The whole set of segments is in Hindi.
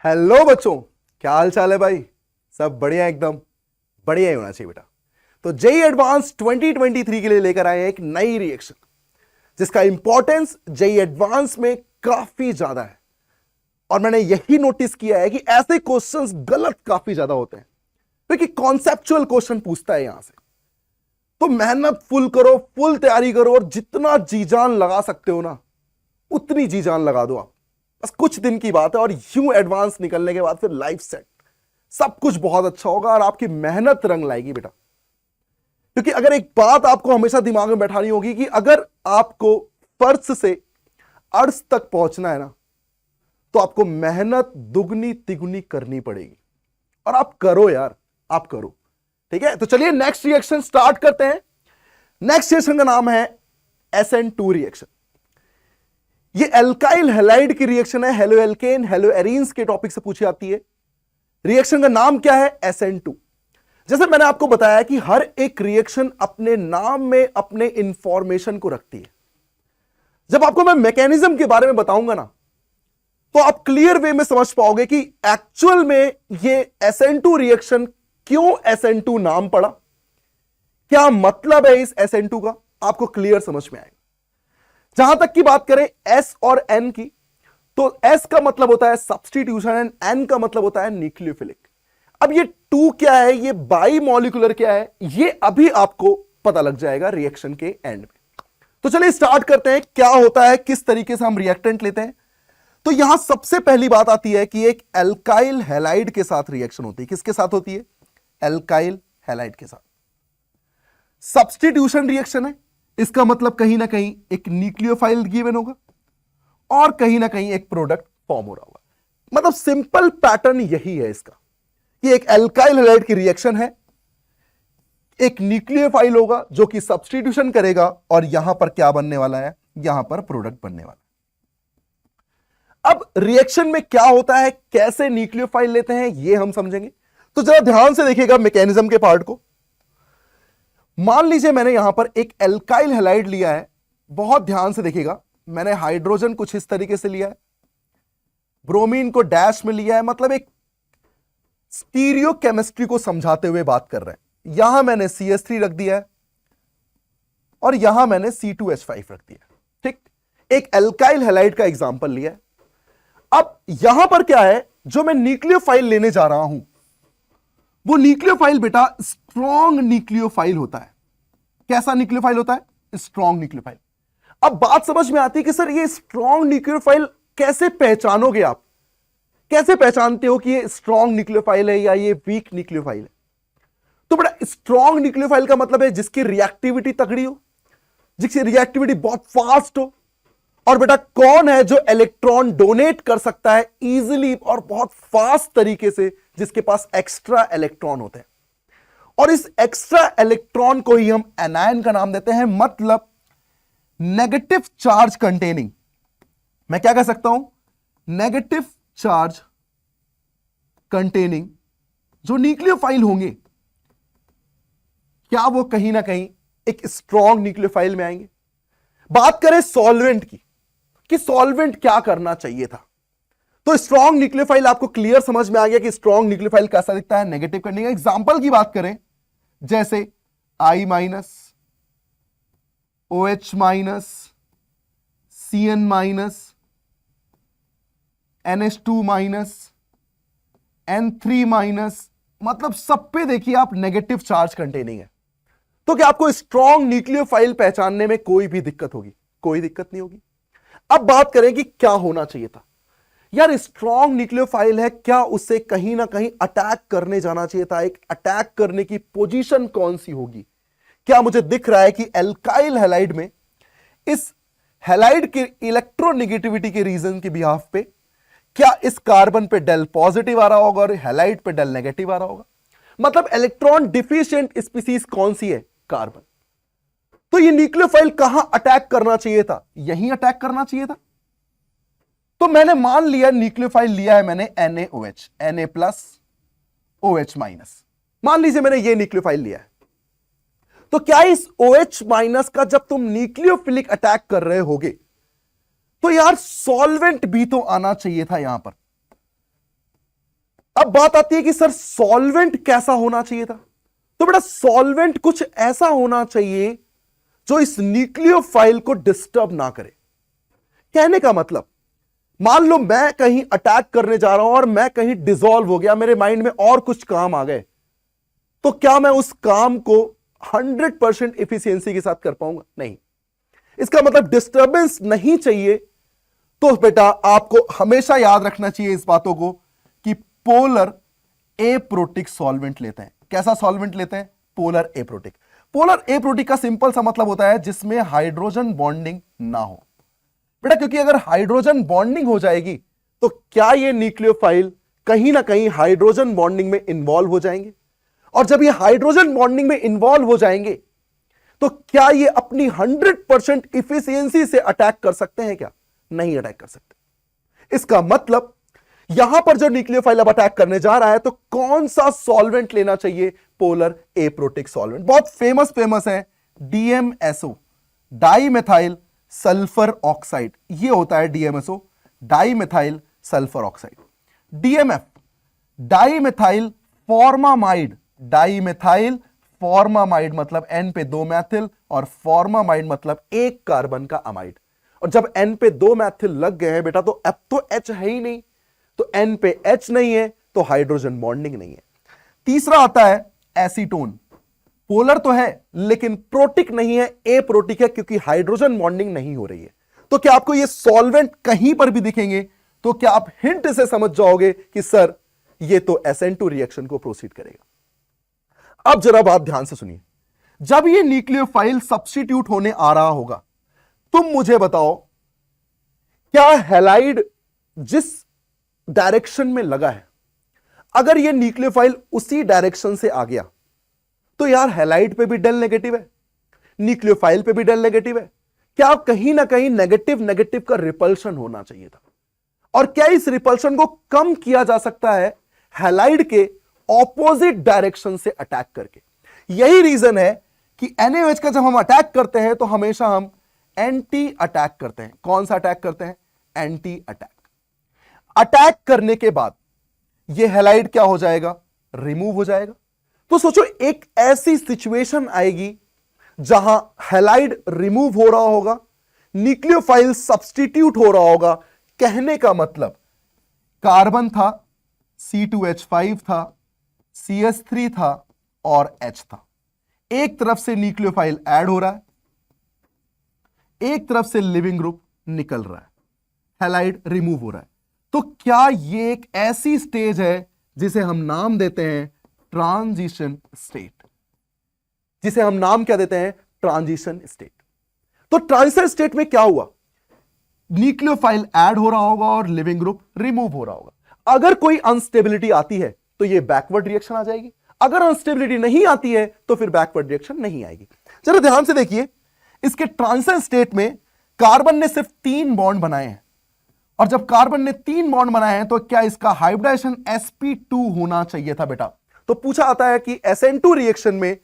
हेलो बच्चों, क्या हाल चाल है भाई। सब बढ़िया, एकदम बढ़िया ही होना चाहिए बेटा। तो जेई एडवांस 2023 के लिए लेकर आए हैं एक नई रिएक्शन जिसका इंपॉर्टेंस जेई एडवांस में काफी ज्यादा है। और मैंने यही नोटिस किया है कि ऐसे क्वेश्चंस गलत काफी ज्यादा होते हैं क्योंकि कॉन्सेप्चुअल क्वेश्चन पूछता है यहां से। तो मेहनत फुल करो, फुल तैयारी करो और जितना जी जान लगा सकते हो ना उतनी जी जान लगा दो आप। बस कुछ दिन की बात है और यूं एडवांस निकलने के बाद फिर लाइफ सेट, सब कुछ बहुत अच्छा होगा और आपकी मेहनत रंग लाएगी बेटा। क्योंकि अगर एक बात आपको हमेशा दिमाग में बैठानी होगी कि अगर आपको फर्श से अर्श तक पहुंचना है ना तो आपको मेहनत दुगनी तिगुनी करनी पड़ेगी। और आप करो यार, आप करो। ठीक है, तो चलिए नेक्स्ट रिएक्शन स्टार्ट करते हैं। नेक्स्ट रिएक्शन का नाम है SN2 रिएक्शन। ये एल्काइल हैलाइड की रिएक्शन है। हेलो एल्केन, हेलो एरीन्स के टॉपिक से पूछी जाती है। रिएक्शन का नाम क्या है? SN2। जैसे मैंने आपको बताया कि हर एक रिएक्शन अपने नाम में अपने इंफॉर्मेशन को रखती है। जब आपको मैं मैकेनिज्म के बारे में बताऊंगा ना तो आप क्लियर वे में समझ पाओगे कि एक्चुअल में ये SN2 रिएक्शन क्यों SN2 नाम पड़ा, क्या मतलब है इस SN2 का, आपको क्लियर समझ में आएगा। जहां तक की बात करें S और N की, तो S का मतलब होता है सब्स्टिट्यूशन एंड N का मतलब होता है न्यूक्लियोफिलिक। अब ये 2 क्या है, ये बाई मॉलिक्यूलर क्या है, ये अभी आपको पता लग जाएगा रिएक्शन के एंड में। तो चलिए स्टार्ट करते हैं, क्या होता है, किस तरीके से हम रिएक्टेंट लेते हैं। तो यहां सबसे पहली बात आती है कि एक एल्काइल हैलाइड के साथ रिएक्शन होती है। किसके साथ होती है? एल्काइल हैलाइड के साथ। सब्स्टिट्यूशन रिएक्शन है, इसका मतलब कहीं ना कहीं एक न्यूक्लियोफाइल गिवन होगा और कहीं ना कहीं एक प्रोडक्ट फॉर्म हो रहा होगा। मतलब सिंपल पैटर्न यही है इसका कि एक एल्काइल हैलाइड की रिएक्शन है, एक न्यूक्लियोफाइल होगा जो कि सब्स्टिट्यूशन करेगा और यहां पर क्या बनने वाला है, यहां पर प्रोडक्ट बनने वाला है। अब रिएक्शन में क्या होता है, कैसे न्यूक्लियोफाइल लेते हैं, यह हम समझेंगे। तो जरा ध्यान से देखिएगा मैकेनिज्म के पार्ट को। मान लीजिए मैंने यहां पर एक एल्काइल हैलाइड लिया है, बहुत ध्यान से देखिएगा। मैंने हाइड्रोजन कुछ इस तरीके से लिया है, ब्रोमीन को डैश में लिया है, मतलब एक स्टीरियो केमिस्ट्री को समझाते हुए बात कर रहे हैं। यहां मैंने CH3 रख दिया है और यहां मैंने C2H5 रख दिया। ठीक, एक एल्काइल हैलाइड का एग्जांपल लिया है। अब यहां पर क्या है, जो मैं न्यूक्लियोफाइल लेने जा रहा हूं वो न्यूक्लियोफाइल बेटा स्ट्रॉन्ग न्यूक्लियोफाइल होता है। कैसा न्यूक्लियोफाइल होता है? Strong nucleophile. अब बात समझ में आती है कि सर ये स्ट्रॉन्ग न्यूक्लियोफाइल कैसे पहचानोगे आप, कैसे पहचानते हो कि ये स्ट्रॉन्ग न्यूक्लियोफाइल है या ये वीक न्यूक्लियोफाइल है? तो बेटा स्ट्रॉन्ग न्यूक्लियोफाइल का मतलब है जिसकी रिएक्टिविटी तगड़ी हो, जिसकी रिएक्टिविटी बहुत फास्ट हो। और बेटा कौन है जो इलेक्ट्रॉन डोनेट कर सकता है इजीली और बहुत फास्ट तरीके से, जिसके पास एक्स्ट्रा इलेक्ट्रॉन होते हैं। और इस एक्स्ट्रा इलेक्ट्रॉन को ही हम एनायन का नाम देते हैं, मतलब नेगेटिव चार्ज कंटेनिंग। मैं क्या कह सकता हूं? नेगेटिव चार्ज कंटेनिंग जो न्यूक्लियोफाइल होंगे, क्या वो कहीं ना कहीं एक स्ट्रॉन्ग न्यूक्लियोफाइल में आएंगे। बात करें सॉल्वेंट की कि सॉल्वेंट क्या करना चाहिए था, तो स्ट्रॉन्ग न्यूक्लियोफाइल आपको क्लियर समझ में आ गया कि स्ट्रॉन्ग न्यूक्लियोफाइल कैसा दिखता है, नेगेटिव करने का। एग्जांपल की बात करें जैसे I-, OH-, CN-, NH2-, N3-, मतलब सब पे देखिए आप नेगेटिव चार्ज कंटेनिंग है। तो क्या आपको स्ट्रॉन्ग न्यूक्लियोफाइल पहचानने में कोई भी दिक्कत होगी? कोई दिक्कत नहीं होगी। अब बात करें कि क्या होना चाहिए था। यार स्ट्रॉन्ग न्यूक्लियोफाइल है, क्या उससे कहीं ना कहीं अटैक करने जाना चाहिए था? एक अटैक करने की पोजीशन कौन सी होगी? क्या मुझे दिख रहा है कि एल्काइल हैलाइड में इस हैलाइड के इलेक्ट्रोनेगेटिविटी के रीजन के बिहाफ पे क्या इस कार्बन पे डेल पॉजिटिव आ रहा होगा और हैलाइड पे डेल नेगेटिव आ रहा होगा? मतलब इलेक्ट्रॉन डिफिशिएंट स्पीसीज कौन सी है? कार्बन। तो ये न्यूक्लियोफाइल कहां अटैक करना चाहिए था? यहीं अटैक करना चाहिए था। तो मैंने मान लिया न्यूक्लियोफाइल लिया है मैंने NaOH, Na+OH-। मान लीजिए मैंने ये न्यूक्लियोफाइल लिया है, तो क्या इस OH- का जब तुम न्यूक्लियोफिलिक अटैक कर रहे होगे तो यार सॉल्वेंट भी तो आना चाहिए था यहां पर। अब बात आती है कि सर सॉल्वेंट कैसा होना चाहिए था। तो बेटा सॉल्वेंट कुछ ऐसा होना चाहिए जो इस न्यूक्लियोफाइल को डिस्टर्ब ना करे। कहने का मतलब, मान लो मैं कहीं अटैक करने जा रहा हूं और मैं कहीं डिसॉल्व हो गया, मेरे माइंड में और कुछ काम आ गए, तो क्या मैं उस काम को 100% एफिशिएंसी के साथ कर पाऊंगा? नहीं। इसका मतलब डिस्टर्बेंस नहीं चाहिए। तो बेटा आपको हमेशा याद रखना चाहिए इस बातों को कि पोलर एप्रोटिक सॉल्वेंट लेते हैं। कैसा सॉल्वेंट लेते हैं? Polar aprotic. पोलर एप्रोटिक का सिंपल सा मतलब होता है जिसमें हाइड्रोजन बॉन्डिंग ना हो। बेटा क्योंकि अगर हाइड्रोजन बॉन्डिंग हो जाएगी तो क्या ये न्यूक्लियोफाइल कहीं ना कहीं हाइड्रोजन बॉन्डिंग में इन्वॉल्व हो जाएंगे, और जब ये हाइड्रोजन बॉन्डिंग में इन्वॉल्व हो जाएंगे तो क्या ये अपनी 100% इफिशियंसी से अटैक कर सकते हैं? क्या नहीं अटैक कर सकते। इसका मतलब यहां पर जो न्यूक्लियोफाइल अब अटैक करने जा रहा है तो कौन सा सॉल्वेंट लेना चाहिए? Polar aprotic solvent. बहुत फेमस है DMSO, di methyl sulphur oxide. ये होता है DMSO, di methyl sulphur oxide. DMF, di methyl formamide. Di methyl formamide मतलब एन पे 2 मैथिल और फॉर्मामाइड मतलब 1 कार्बन का अमाइड। और जब एन पे 2 मैथिल लग गए हैं बेटा तो अब तो एच है ही नहीं, तो एन पे एच नहीं है तो हाइड्रोजन बॉन्डिंग नहीं है। तीसरा आता है एसीटोन। पोलर तो है लेकिन प्रोटिक नहीं है, एप्रोटिक है क्योंकि हाइड्रोजन बॉन्डिंग नहीं हो रही है। तो क्या आपको ये सॉल्वेंट कहीं पर भी दिखेंगे तो क्या आप हिंट से समझ जाओगे कि सर ये तो SN2 रिएक्शन को प्रोसीड करेगा। अब जरा बात ध्यान से सुनिए, जब ये न्यूक्लियोफाइल सब्स्टिट्यूट होने आ रहा होगा, तुम मुझे बताओ क्या हैलाइड जिस डायरेक्शन में लगा है, अगर ये न्यूक्लियोफाइल उसी डायरेक्शन से आ गया तो यार हैलाइड पे भी डेल नेगेटिव है, न्यूक्लियोफाइल पे भी डेल नेगेटिव है। क्या कहीं ना कहीं नेगेटिव नेगेटिव का रिपल्शन होना चाहिए था? और क्या इस रिपल्शन को कम किया जा सकता है हैलाइड के ऑपोजिट डायरेक्शन से अटैक करके? यही रीजन है कि NaOH का जब हम अटैक करते हैं तो हमेशा हम एंटी अटैक करते हैं। कौन सा अटैक करते हैं? Anti attack. अटैक करने के बाद यह हैलाइड क्या हो जाएगा? रिमूव हो जाएगा। तो सोचो एक ऐसी सिचुएशन आएगी जहां हैलाइड रिमूव हो रहा होगा, न्यूक्लियोफाइल सब्स्टिट्यूट हो रहा होगा। कहने का मतलब कार्बन था, C2H5 था, CS3 था और H था। एक तरफ से न्यूक्लियोफाइल ऐड हो रहा है, एक तरफ से लिविंग ग्रुप निकल रहा है, हैलाइड रिमूव हो रहा है। तो क्या ये एक ऐसी स्टेज है जिसे हम नाम देते हैं ट्रांजिशन स्टेट, जिसे हम नाम क्या देते हैं? Transition state. तो ट्रांजिशन स्टेट में क्या हुआ? न्यूक्लियोफाइल ऐड हो रहा होगा और लिविंग ग्रुप रिमूव हो रहा होगा। अगर कोई अनस्टेबिलिटी आती है तो ये बैकवर्ड रिएक्शन आ जाएगी, अगर अनस्टेबिलिटी नहीं आती है तो फिर बैकवर्ड रिएक्शन नहीं आएगी। जरा ध्यान से देखिए, इसके ट्रांजिशन स्टेट में कार्बन ने सिर्फ 3 बॉन्ड बनाए हैं, और जब कार्बन ने 3 बॉन्ड बनाए हैं तो क्या इसका हाइब्रिडाइजेशन sp2 होना चाहिए था बेटा? तो पूछा आता है कि SN2 रिएक्शन में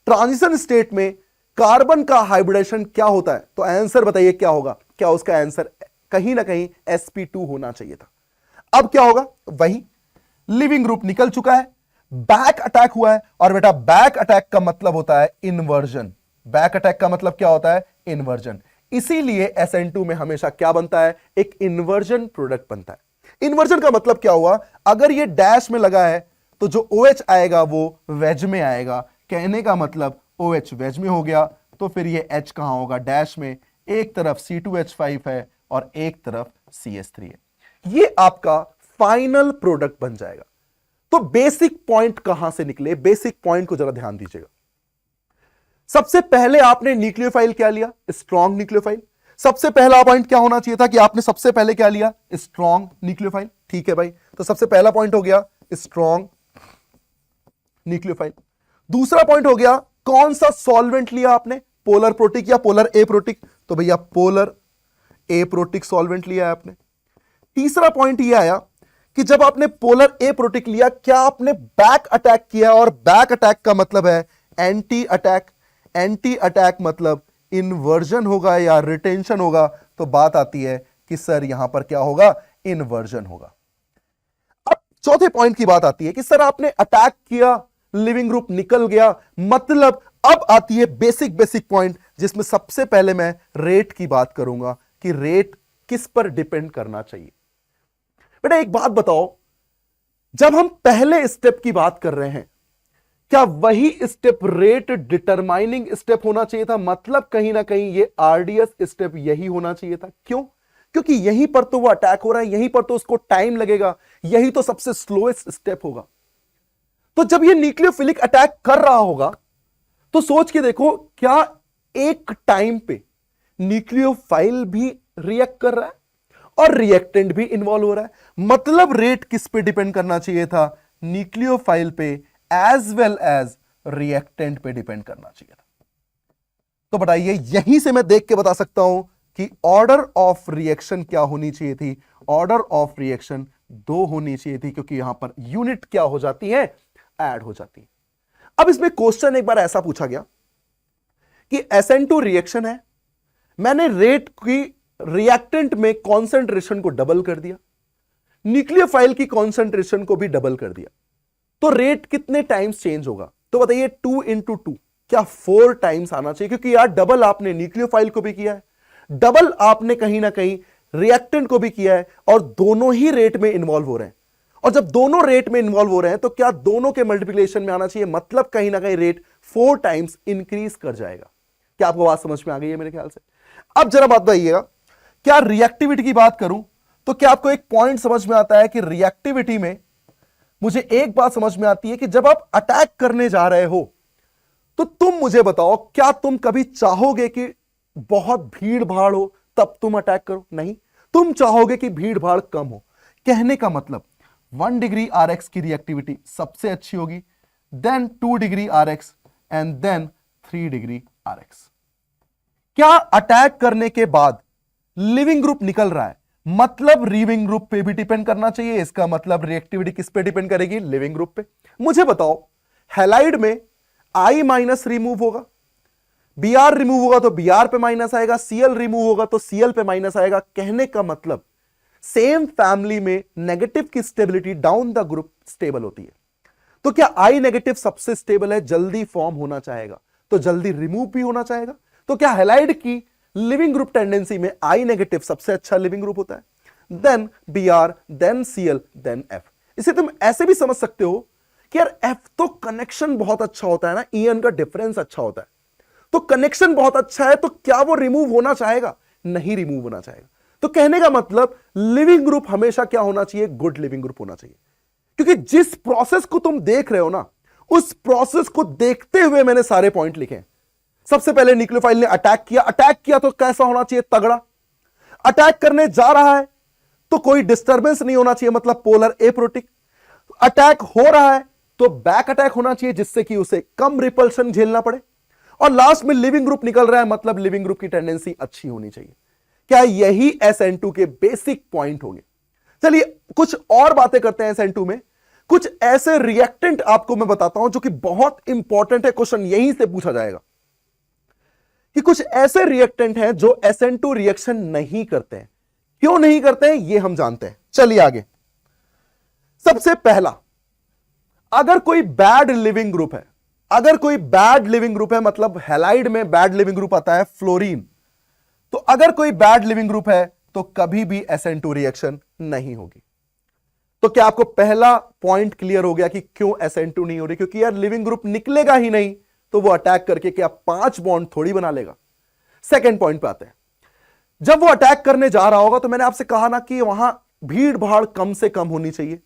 ट्रांजिशन स्टेट में कार्बन का हाइब्रिडेशन क्या होता है? तो आंसर बताइए क्या होगा? क्या उसका आंसर कहीं ना कहीं sp2 होना चाहिए था। अब क्या होगा? वही लिविंग ग्रुप निकल चुका है, बैक अटैक हुआ है, और बेटा बैक अटैक का मतलब होता है इन्वर्जन। बैक अटैक का मतलब क्या होता है? इन्वर्जन। इसीलिए SN2 में हमेशा क्या बनता है? एक इन्वर्जन प्रोडक्ट बनता है। इन्वर्जन का मतलब क्या हुआ? अगर ये डैश में लगा है तो जो OH आएगा वो वेज में आएगा। कहने का मतलब OH वेज में हो गया तो फिर ये H कहां होगा? डैश में। एक तरफ C2H5 है और एक तरफ CS3 है। ये आपका फाइनल प्रोडक्ट बन जाएगा। तो बेसिक पॉइंट कहां से निकले? बेसिक पॉइंट को जरा ध्यान दीजिएगा। सबसे पहले आपने न्यूक्लियोफाइल क्या लिया? Strong nucleophile. सबसे पहला पॉइंट क्या होना चाहिए था कि आपने सबसे पहले क्या लिया? Strong nucleophile. ठीक है भाई, तो सबसे पहला पॉइंट हो गया स्ट्रॉन्ग न्यूक्लियोफाइल। दूसरा पॉइंट हो गया कौन सा सॉल्वेंट लिया आपने? पोलर प्रोटिक या पोलर एप्रोटिक? तो भैया पोलर एप्रोटिक सॉल्वेंट लिया है आपने। तीसरा पॉइंट यह आया कि जब आपने पोलर एप्रोटिक लिया, क्या आपने बैक अटैक किया? और बैक अटैक का मतलब है एंटी अटैक। एंटी अटैक मतलब इन्वर्जन होगा या रिटेंशन होगा। तो बात आती है कि सर यहां पर क्या होगा? इन्वर्जन होगा। अब चौथे पॉइंट की बात आती है कि सर आपने अटैक किया, लिविंग ग्रुप निकल गया, मतलब अब आती है बेसिक पॉइंट जिसमें सबसे पहले मैं रेट की बात करूंगा कि रेट किस पर डिपेंड करना चाहिए। बेटा एक बात बताओ, जब हम पहले स्टेप की बात कर रहे हैं, क्या वही स्टेप रेट डिटरमाइनिंग स्टेप होना चाहिए था? मतलब कहीं ना कहीं ये आरडीएस स्टेप यही होना चाहिए था। क्यों? क्योंकि यहीं पर तो वो अटैक हो रहा है, यहीं पर तो उसको टाइम लगेगा, यही तो सबसे स्लोएस्ट स्टेप होगा। तो जब ये न्यूक्लियोफिलिक अटैक कर रहा होगा तो सोच के देखो, क्या एक टाइम पे न्यूक्लियोफाइल भी रिएक्ट कर रहा है और रिएक्टेंट भी इन्वॉल्व हो रहा है? मतलब रेट किस पे डिपेंड करना चाहिए था? न्यूक्लियोफाइल पे एज वेल एज रिएक्टेंट पे डिपेंड करना चाहिए था। तो बताइए, यहीं से मैं देख के बता सकता हूं कि ऑर्डर ऑफ रिएक्शन क्या होनी चाहिए थी? ऑर्डर ऑफ रिएक्शन 2 होनी चाहिए थी, क्योंकि यहां पर यूनिट क्या हो जाती है? ऐड हो जाती है। अब इसमें क्वेश्चन एक बार ऐसा पूछा गया कि SN2 रिएक्शन है, मैंने रेट की रिएक्टेंट में कॉन्सेंट्रेशन को डबल कर दिया, न्यूक्लियोफाइल की कॉन्सेंट्रेशन को भी डबल कर दिया, तो रेट कितने टाइम्स चेंज होगा? तो बताइए 2 इंटू 2, क्या 4 टाइम्स आना चाहिए? क्योंकि यार डबल आपने न्यूक्लियोफाइल को भी किया है, डबल आपने कहीं ना कहीं रिएक्टेंट को भी किया है, और दोनों ही रेट में इन्वॉल्व हो रहे हैं। और जब दोनों रेट में इन्वॉल्व हो रहे हैं तो क्या दोनों के मल्टीप्लिकेशन में आना चाहिए? मतलब कहीं ना कहीं रेट 4 टाइम्स इंक्रीज कर जाएगा। क्या आपको बात समझ में आ गई है मेरे ख्याल से? अब जरा बात बताइएगा, क्या रिएक्टिविटी की बात करूं तो क्या आपको एक पॉइंट समझ में आता है कि रिएक्टिविटी में मुझे एक बात समझ में आती है कि जब आप अटैक करने जा रहे हो तो तुम मुझे बताओ, क्या तुम कभी चाहोगे कि बहुत भीड़ भाड़ हो तब तुम अटैक करो? नहीं, तुम चाहोगे कि भीड़ भाड़ कम हो। कहने का मतलब 1 डिग्री RX की रिएक्टिविटी सबसे अच्छी होगी, then 2 degree RX and then 3 degree RX। क्या अटैक करने के बाद लिविंग ग्रुप निकल रहा है, मतलब लिविंग ग्रुप पे भी डिपेंड करना चाहिए। इसका मतलब रिएक्टिविटी किस पे डिपेंड करेगी? लिविंग ग्रुप पे। मुझे बताओ, हैलाइड में I माइनस रिमूव होगा, Br रिमूव होगा तो Br पे माइनस आएगा, Cl रिमूव होगा तो Cl पे माइनस आएगा। कहने का मतलब सेम फैमिली में नेगेटिव की stability down the group stable होती है। तो क्या I नेगेटिव सबसे स्टेबल है, जल्दी फॉर्म होना चाहेगा तो जल्दी रिमूव भी होना चाहेगा। तो क्या हैलाइड की लिविंग ग्रुप टेंडेंसी में I नेगेटिव सबसे अच्छा लिविंग ग्रुप होता है, then Br, then Cl, then F। इसे तुम ऐसे भी समझ सकते हो कि यार F तो कनेक्शन बहुत अच्छा होता है ना, ईएन का डिफरेंस अच्छा होता है, तो कनेक्शन बहुत अच्छा है, तो क्या वो रिमूव होना चाहेगा? नहीं रिमूव होना चाहेगा। तो कहने का मतलब लिविंग ग्रुप हमेशा क्या होना चाहिए? गुड लिविंग ग्रुप होना चाहिए। क्योंकि जिस प्रोसेस को तुम देख रहे हो ना, उस प्रोसेस को देखते हुए मैंने सारे पॉइंट लिखे हैं। सबसे पहले न्यूक्लियोफाइल ने अटैक किया तो कैसा होना चाहिए? तगड़ा। अटैक करने जा रहा है तो कोई डिस्टर्बेंस नहीं होना चाहिए, मतलब पोलर एप्रोटिक। अटैक हो रहा है तो बैक अटैक होना चाहिए, जिससे कि उसे कम रिपल्शन झेलना पड़े। और लास्ट में लिविंग ग्रुप निकल रहा है, मतलब लिविंग ग्रुप की टेंडेंसी अच्छी होनी चाहिए। क्या यही SN2 के बेसिक पॉइंट होंगे? चलिए कुछ और बातें करते हैं SN2 में। कुछ ऐसे रिएक्टेंट आपको मैं बताता हूं जो कि बहुत इंपॉर्टेंट है, क्वेश्चन यहीं से पूछा जाएगा कि कुछ ऐसे रिएक्टेंट हैं जो SN2 रिएक्शन नहीं करते हैं। क्यों नहीं करते हैं ये हम जानते हैं। चलिए आगे। सबसे पहला, अगर कोई बैड लिविंग ग्रुप है, अगर कोई बैड लिविंग ग्रुप है, मतलब हैलाइड में बैड लिविंग ग्रुप आता है फ्लोरीन, तो अगर कोई बैड लिविंग ग्रुप है तो कभी भी SN2 रिएक्शन नहीं होगी। तो क्या आपको पहला पॉइंट क्लियर हो गया कि क्यों SN2 नहीं हो रही? क्योंकि यार लिविंग ग्रुप निकलेगा ही नहीं, तो वो अटैक करके क्या 5 बॉन्ड थोड़ी बना लेगा। सेकेंड पॉइंट पे आते हैं। जब वो अटैक करने जा रहा होगा तो मैंने आपसे कहा ना कि वहां भीड़ भाड़ कम से कम होनी चाहिए,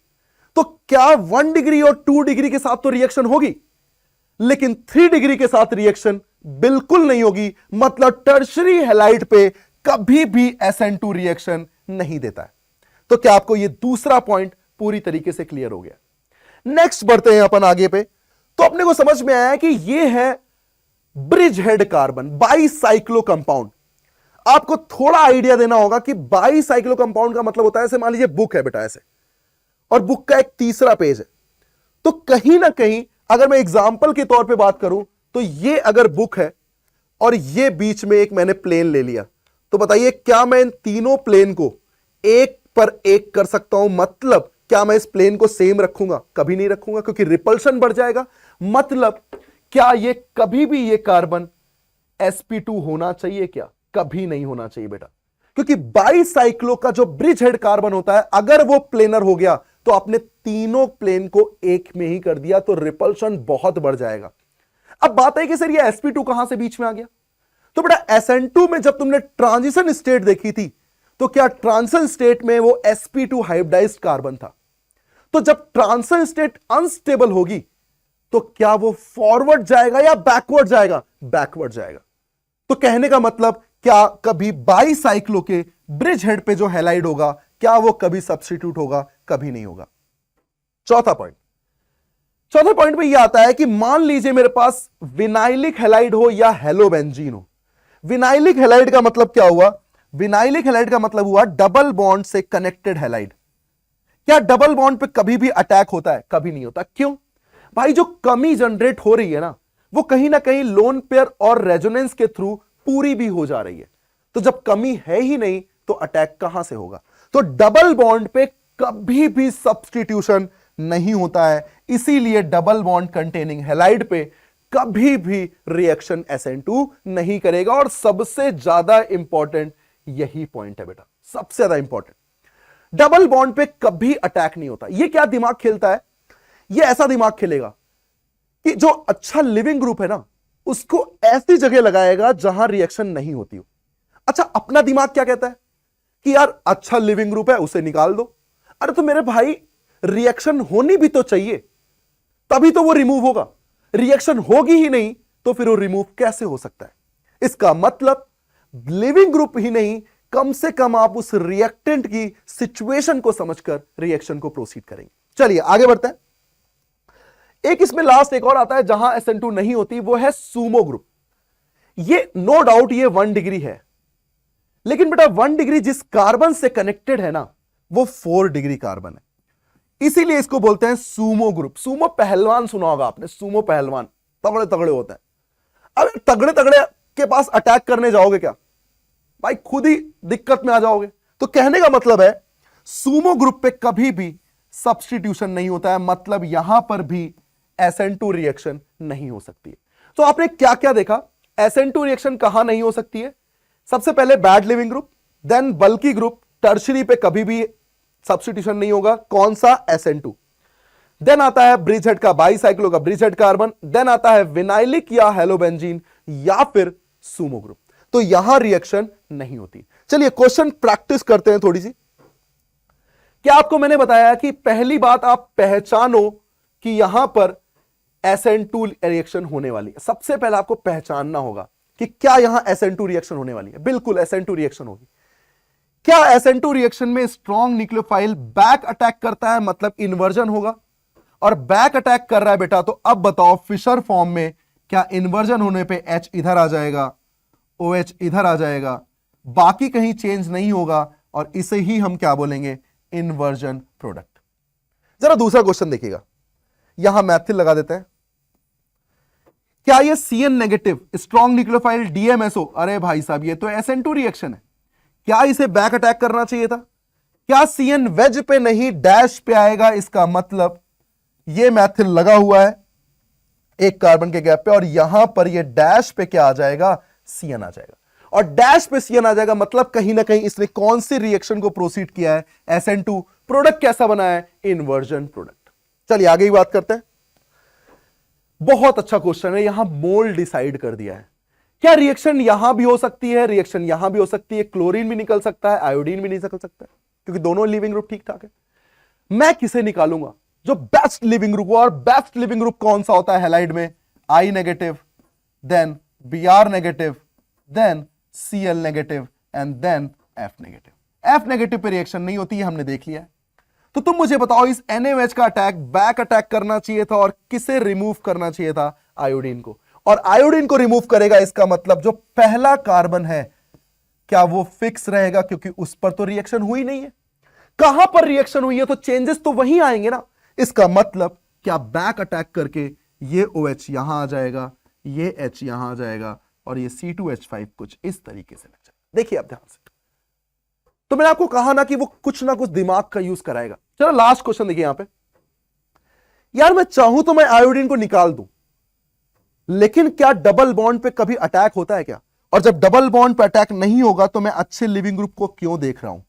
तो क्या 1 डिग्री और 2 डिग्री के साथ तो रिएक्शन होगी, लेकिन 3 डिग्री के साथ रिएक्शन बिल्कुल नहीं होगी। मतलब टर्शरी हैलाइड पे कभी भी SN2 रिएक्शन नहीं देता है। तो क्या आपको यह दूसरा पॉइंट पूरी तरीके से क्लियर हो गया? नेक्स्ट बढ़ते हैं अपन आगे पे। तो अपने को समझ में आया कि यह है bridge head carbon, bicyclo compound. आपको थोड़ा आइडिया देना होगा कि बाईसाइक्लो कंपाउंड का मतलब होता है, ऐसे मान लीजिए बुक है बेटा ऐसे, और बुक का एक तीसरा पेज है, तो कहीं ना कहीं अगर मैं एग्जाम्पल के तौर पे बात करूं तो ये अगर बुक है और ये बीच में एक मैंने प्लेन ले लिया, तो बताइए क्या मैं इन तीनों प्लेन को एक पर एक कर सकता हूं? मतलब क्या मैं इस प्लेन को सेम रखूंगा? कभी नहीं रखूंगा, क्योंकि रिपल्शन बढ़ जाएगा। मतलब क्या ये कभी भी ये कार्बन sp2 होना चाहिए? क्या कभी नहीं होना चाहिए बेटा, क्योंकि बाईसाइक्लो का जो ब्रिज हेड कार्बन होता है, अगर वो प्लेनर हो गया तो आपने तीनों प्लेन को एक में ही कर दिया, तो रिपल्शन बहुत बढ़ जाएगा। अब बात है कि सर ये sp2 कहां से बीच में आ गया? तो बेटा SN2 में जब तुमने ट्रांजिशन स्टेट देखी थी, तो क्या ट्रांजिशन स्टेट में वो sp2 हाइब्रिडाइज्ड कार्बन था? तो जब ट्रांजिशन स्टेट अनस्टेबल होगी तो क्या वो फॉरवर्ड जाएगा या बैकवर्ड जाएगा? बैकवर्ड जाएगा। तो कहने का मतलब क्या कभी बाईसाइक्लो के ब्रिज हेड पे जो हैलाइड होगा, क्या वो कभी सब्स्टिट्यूट होगा? कभी नहीं होगा। चौथे पॉइंट पे यह आता है कि मान लीजिए मेरे पास विनाइलिक हैलाइड हो या हेलोबेंजीन हो। विनाइलिक हैलाइड का मतलब क्या हुआ? विनाइलिक हैलाइड का मतलब हुआ डबल बॉन्ड से कनेक्टेड हैलाइड। क्या डबल बॉन्ड पे कभी भी अटैक होता है? कभी नहीं होता। क्यों भाई? जो कमी जनरेट हो रही है ना, वो कहीं ना कहीं लोन पेयर और रेजोनेंस के थ्रू पूरी भी हो जा रही है। तो जब कमी है ही नहीं तो अटैक कहां से होगा? तो डबल बॉन्ड पे कभी भी सब्स्टिट्यूशन नहीं होता है, इसीलिए डबल बॉन्ड कंटेनिंग हैलाइड पे कभी भी रिएक्शन SN2 नहीं करेगा। और सबसे ज्यादा इंपॉर्टेंट यही पॉइंट है बेटा, सबसे ज्यादा इंपॉर्टेंट, डबल बॉन्ड पे कभी अटैक नहीं होता। ये क्या दिमाग खेलता है? ये ऐसा दिमाग खेलेगा कि जो अच्छा लिविंग ग्रुप है ना, उसको ऐसी जगह लगाएगा जहां रिएक्शन नहीं होती हो। अच्छा, अपना दिमाग क्या कहता है कि यार अच्छा लिविंग ग्रुप है, उसे निकाल दो। अरे तो मेरे भाई, रिएक्शन होनी भी तो चाहिए, तभी तो वो रिमूव होगा। रिएक्शन होगी ही नहीं तो फिर वो रिमूव कैसे हो सकता है? इसका मतलब लिविंग ग्रुप ही नहीं, कम से कम आप उस रिएक्टेंट की सिचुएशन को समझकर रिएक्शन को प्रोसीड करेंगे। चलिए आगे बढ़ते हैं। एक इसमें लास्ट एक और आता है जहां SN2 नहीं होती, वो है सूमो ग्रुप। ये नो डाउट ये 1 डिग्री है, लेकिन बेटा 1 डिग्री जिस कार्बन से कनेक्टेड है ना, वो 4 डिग्री कार्बन है, इसीलिए इसको बोलते हैं सूमो ग्रुप। सूमो पहलवान सुना होगा आपने, सूमो पहलवान तगड़े तगड़े होते हैं। अब तगड़े तगड़े के पास अटैक करने जाओगे क्या भाई, खुद ही दिक्कत में आ जाओगे। तो कहने का मतलब है सूमो ग्रुप पे कभी भी सब्स्टिट्यूशन नहीं होता है, मतलब यहां पर भी SN2 रिएक्शन नहीं हो सकती है। तो आपने क्या क्या देखा? SN2 रिएक्शन कहां नहीं हो सकती है? सबसे पहले बैड लिविंग ग्रुप, देन बल्की ग्रुप, टर्शरी पे कभी भी सब्स्टिट्यूशन नहीं होगा। कौन सा? SN2। देन आता है ब्रिज हेड का बाईसाइक्लो का ब्रिज हेड कार्बन, देन आता है विनाइलिक या हेलोबेंजीन या फिर सूमो ग्रुप। तो यहां रिएक्शन नहीं होती। चलिए क्वेश्चन प्रैक्टिस करते हैं थोड़ी सी। क्या आपको मैंने बताया कि पहली बात आप पहचानो कि यहां पर SN2 रिएक्शन होने वाली है। सबसे पहले आपको पहचानना होगा कि क्या यहां SN2 रिएक्शन होने वाली है। बिल्कुल SN2 रिएक्शन होगी। क्या SN2 रिएक्शन में स्ट्रॉन्ग न्यूक्लियोफाइल बैक अटैक करता है, मतलब इन्वर्जन होगा? और बैक अटैक कर रहा है बेटा, तो अब बताओ फिशर फॉर्म में क्या इन्वर्जन होने पे H इधर आ जाएगा, OH इधर आ जाएगा, बाकी कहीं चेंज नहीं होगा, और इसे ही हम क्या बोलेंगे? Inversion product. जरा दूसरा क्वेश्चन देखिएगा, यहां मैथिल लगा देते हैं। क्या ये CN negative strong nucleophile DMSO, अरे भाई साहब ये तो SN2 रिएक्शन है, क्या इसे बैक अटैक करना चाहिए था? क्या CN वेज पे नहीं डैश पे आएगा? इसका मतलब ये मैथिल लगा हुआ है एक कार्बन के गैप पे, और यहां पर ये डैश पे क्या आ जाएगा? CN आ जाएगा। और डैश पे CN आ जाएगा, मतलब कहीं ना कहीं इसने कौन सी रिएक्शन को प्रोसीड किया है? SN2। प्रोडक्ट कैसा बना है? Inversion product. चलिए आगे ही बात करते हैं। बहुत अच्छा क्वेश्चन है, यहां मोल डिसाइड कर दिया है। क्या रिएक्शन यहां भी हो सकती है? रिएक्शन यहां भी हो सकती है, क्लोरीन भी निकल सकता है, आयोडीन भी निकल सकता है, क्योंकि दोनों लिविंग ग्रुप ठीक ठाक है। मैं किसे निकालूंगा? जो बेस्ट लिविंग ग्रुप हो। और बेस्ट लिविंग ग्रुप कौन सा होता है हैलाइड में? I negative, then Br negative, then Cl negative, and then F negative. F negative पे रिएक्शन नहीं होती है, हमने देख लिया है। तो तुम मुझे बताओ, इस NaOH का अटैक बैक अटैक करना चाहिए था, और किसे रिमूव करना चाहिए था? आयोडीन को। और आयोडीन को रिमूव करेगा, इसका मतलब जो पहला कार्बन है क्या वो फिक्स रहेगा? क्योंकि उस पर तो रिएक्शन हुई नहीं है। कहां पर रिएक्शन हुई है तो चेंजेस तो वहीं आएंगे ना। इसका मतलब क्या बैक अटैक करके ये OH यहां आ जाएगा, ये H यहां आ जाएगा, और ये C2H5 कुछ इस तरीके से लग जाएगा। देखिए आप ध्यान से, तो मैंने आपको कहा ना कि वो कुछ ना कुछ दिमाग का यूज कराएगा। चलो लास्ट क्वेश्चन देखिए यहां पे। यार मैं चाहूं तो मैं आयोडीन को निकाल दूं, लेकिन क्या डबल बॉन्ड पे कभी अटैक होता है क्या? और जब डबल बॉन्ड पे अटैक नहीं होगा तो मैं अच्छे लिविंग ग्रुप को क्यों देख रहा हूं?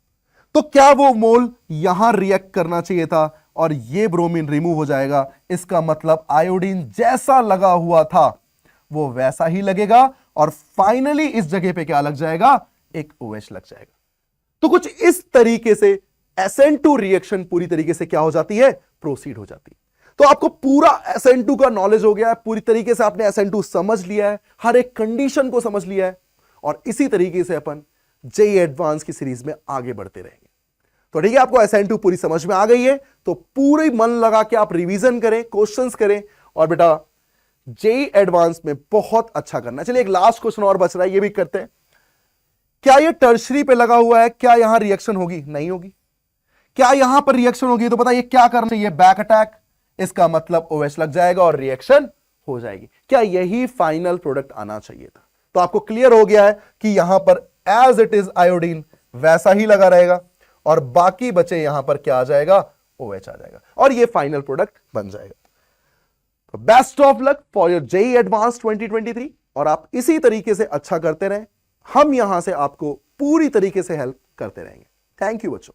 तो क्या वो मोल यहां रिएक्ट करना चाहिए था और ये ब्रोमीन रिमूव हो जाएगा? इसका मतलब आयोडीन जैसा लगा हुआ था वो वैसा ही लगेगा और फाइनली इस जगह पे क्या लग जाएगा? एक OH लग जाएगा। तो कुछ इस तरीके से SN2 रिएक्शन पूरी तरीके से क्या हो जाती है? प्रोसीड हो जाती है। तो आपको पूरा SN2 का नॉलेज हो गया है, पूरी तरीके से आपने SN2 समझ लिया है, हर एक कंडीशन को समझ लिया है, और इसी तरीके से अपन JEE एडवांस की सीरीज में आगे बढ़ते रहेंगे। तो ठीक है, आपको SN2 पूरी समझ में आ गई है तो पूरी मन लगा के आप रिवीजन करें, क्वेश्चंस करें और बेटा JEE एडवांस में बहुत अच्छा करना है। चलिए एक लास्ट क्वेश्चन और बच रहा है, ये भी करते हैं। क्या ये टर्शरी पे लगा हुआ है, क्या यहां रिएक्शन होगी? नहीं होगी। क्या यहां पर रिएक्शन होगी? तो बताइए क्या करना चाहिए? Back attack. इसका मतलब OH लग जाएगा और रिएक्शन हो जाएगी। क्या यही फाइनल प्रोडक्ट आना चाहिए था? तो आपको क्लियर हो गया है कि यहां पर एज इट इज आयोडीन वैसा ही लगा रहेगा और बाकी बचे यहां पर क्या आ जाएगा? OH आ जाएगा और ये फाइनल प्रोडक्ट बन जाएगा। तो best of luck for your JEE advance 2023 और आप इसी तरीके से अच्छा करते रहें। हम यहां से आपको पूरी तरीके से हेल्प करते रहेंगे। थैंक यू बच्चों।